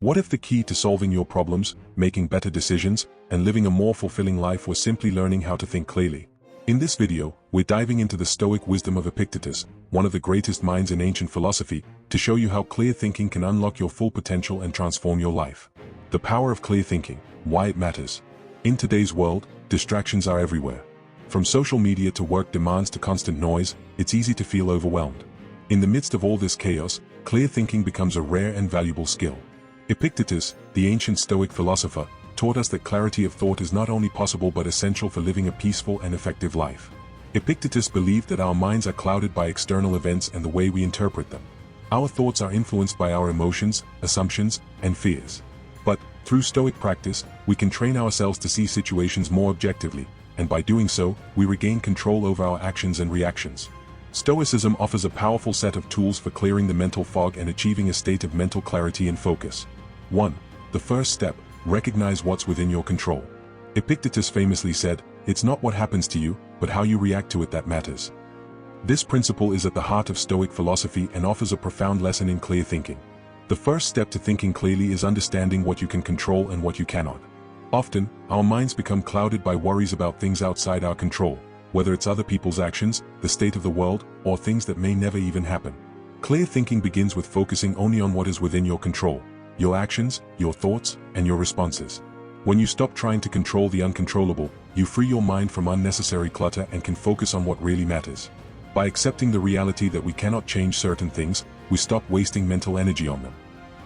What if the key to solving your problems, making better decisions, and living a more fulfilling life was simply learning how to think clearly? In this video, we're diving into the Stoic wisdom of Epictetus, one of the greatest minds in ancient philosophy, to show you how clear thinking can unlock your full potential and transform your life. The power of clear thinking, why it matters. In today's world, distractions are everywhere. From social media to work demands to constant noise, it's easy to feel overwhelmed. In the midst of all this chaos, clear thinking becomes a rare and valuable skill. Epictetus, the ancient Stoic philosopher, taught us that clarity of thought is not only possible but essential for living a peaceful and effective life. Epictetus believed that our minds are clouded by external events and the way we interpret them. Our thoughts are influenced by our emotions, assumptions, and fears. But, through Stoic practice, we can train ourselves to see situations more objectively, and by doing so, we regain control over our actions and reactions. Stoicism offers a powerful set of tools for clearing the mental fog and achieving a state of mental clarity and focus. 1. The first step, recognize what's within your control. Epictetus famously said, "It's not what happens to you, but how you react to it that matters." This principle is at the heart of Stoic philosophy and offers a profound lesson in clear thinking. The first step to thinking clearly is understanding what you can control and what you cannot. Often, our minds become clouded by worries about things outside our control, whether it's other people's actions, the state of the world, or things that may never even happen. Clear thinking begins with focusing only on what is within your control, your actions, your thoughts, and your responses. When you stop trying to control the uncontrollable, you free your mind from unnecessary clutter and can focus on what really matters. By accepting the reality that we cannot change certain things, we stop wasting mental energy on them.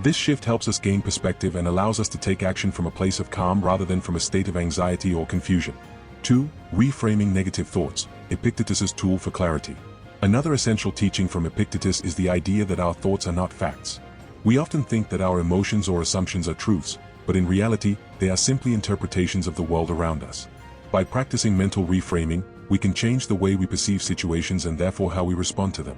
This shift helps us gain perspective and allows us to take action from a place of calm rather than from a state of anxiety or confusion. 2. Reframing negative thoughts, Epictetus's tool for clarity. Another essential teaching from Epictetus is the idea that our thoughts are not facts. We often think that our emotions or assumptions are truths, but in reality, they are simply interpretations of the world around us. By practicing mental reframing, we can change the way we perceive situations and therefore how we respond to them.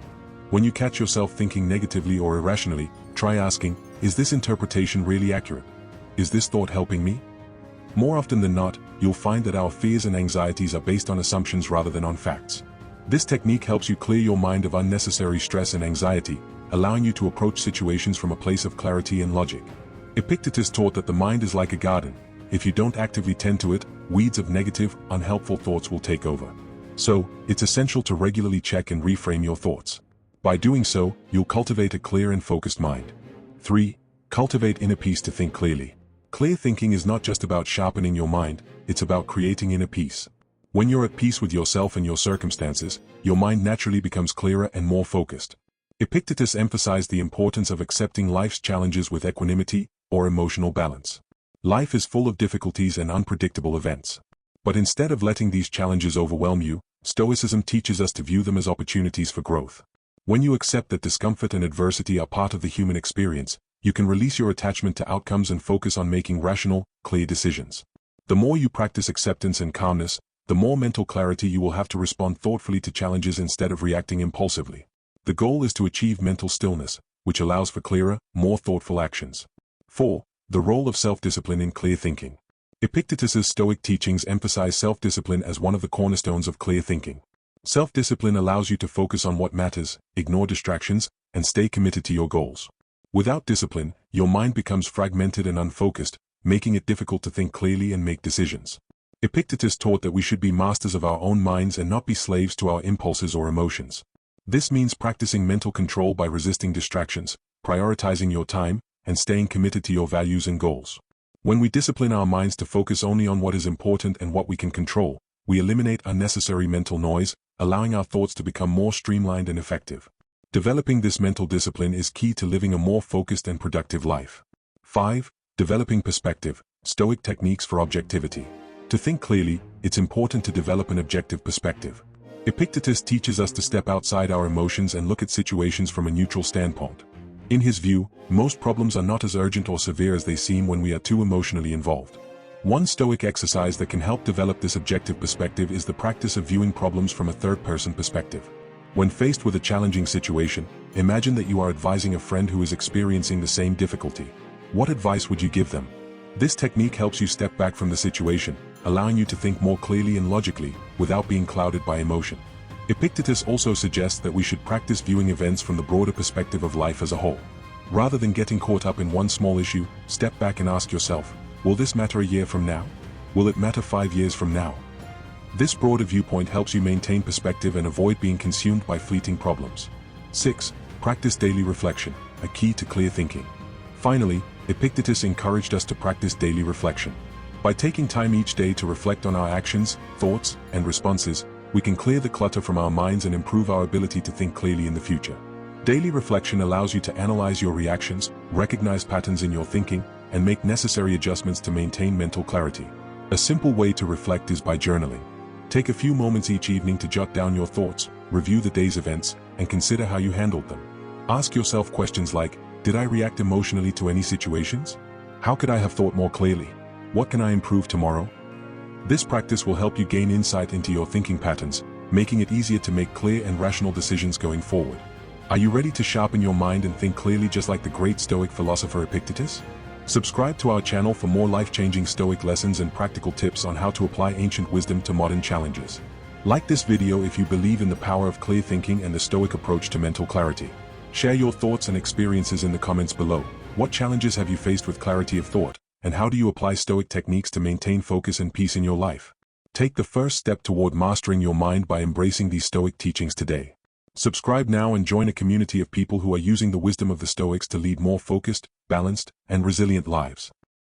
When you catch yourself thinking negatively or irrationally, try asking, is this interpretation really accurate? Is this thought helping me? More often than not, you'll find that our fears and anxieties are based on assumptions rather than on facts. This technique helps you clear your mind of unnecessary stress and anxiety, allowing you to approach situations from a place of clarity and logic. Epictetus taught that the mind is like a garden. If you don't actively tend to it, weeds of negative, unhelpful thoughts will take over. So, it's essential to regularly check and reframe your thoughts. By doing so, you'll cultivate a clear and focused mind. 3. Cultivate inner peace to think clearly. Clear thinking is not just about sharpening your mind, it's about creating inner peace. When you're at peace with yourself and your circumstances, your mind naturally becomes clearer and more focused. Epictetus emphasized the importance of accepting life's challenges with equanimity, or emotional balance. Life is full of difficulties and unpredictable events. But instead of letting these challenges overwhelm you, Stoicism teaches us to view them as opportunities for growth. When you accept that discomfort and adversity are part of the human experience, you can release your attachment to outcomes and focus on making rational, clear decisions. The more you practice acceptance and calmness, the more mental clarity you will have to respond thoughtfully to challenges instead of reacting impulsively. The goal is to achieve mental stillness, which allows for clearer, more thoughtful actions. 4. The role of self-discipline in clear thinking. Epictetus's Stoic teachings emphasize self-discipline as one of the cornerstones of clear thinking. Self-discipline allows you to focus on what matters, ignore distractions, and stay committed to your goals. Without discipline, your mind becomes fragmented and unfocused, making it difficult to think clearly and make decisions. Epictetus taught that we should be masters of our own minds and not be slaves to our impulses or emotions. This means practicing mental control by resisting distractions, prioritizing your time, and staying committed to your values and goals. When we discipline our minds to focus only on what is important and what we can control, we eliminate unnecessary mental noise, allowing our thoughts to become more streamlined and effective. Developing this mental discipline is key to living a more focused and productive life. 5. Developing perspective, Stoic techniques for objectivity. To think clearly, it's important to develop an objective perspective. Epictetus teaches us to step outside our emotions and look at situations from a neutral standpoint. In his view, most problems are not as urgent or severe as they seem when we are too emotionally involved. One Stoic exercise that can help develop this objective perspective is the practice of viewing problems from a third-person perspective. When faced with a challenging situation, imagine that you are advising a friend who is experiencing the same difficulty. What advice would you give them? This technique helps you step back from the situation, allowing you to think more clearly and logically, without being clouded by emotion. Epictetus also suggests that we should practice viewing events from the broader perspective of life as a whole. Rather than getting caught up in one small issue, step back and ask yourself, will this matter a year from now? Will it matter 5 years from now? This broader viewpoint helps you maintain perspective and avoid being consumed by fleeting problems. 6. Practice daily reflection, a key to clear thinking. Finally, Epictetus encouraged us to practice daily reflection. By taking time each day to reflect on our actions, thoughts, and responses, we can clear the clutter from our minds and improve our ability to think clearly in the future. Daily reflection allows you to analyze your reactions, recognize patterns in your thinking, and make necessary adjustments to maintain mental clarity. A simple way to reflect is by journaling. Take a few moments each evening to jot down your thoughts, review the day's events, and consider how you handled them. Ask yourself questions like, did I react emotionally to any situations? How could I have thought more clearly? What can I improve tomorrow? This practice will help you gain insight into your thinking patterns, making it easier to make clear and rational decisions going forward. Are you ready to sharpen your mind and think clearly just like the great Stoic philosopher Epictetus? Subscribe to our channel for more life-changing Stoic lessons and practical tips on how to apply ancient wisdom to modern challenges. Like this video if you believe in the power of clear thinking and the Stoic approach to mental clarity. Share your thoughts and experiences in the comments below. What challenges have you faced with clarity of thought, and how do you apply Stoic techniques to maintain focus and peace in your life? Take the first step toward mastering your mind by embracing these Stoic teachings today. Subscribe now and join a community of people who are using the wisdom of the Stoics to lead more focused, balanced, and resilient lives.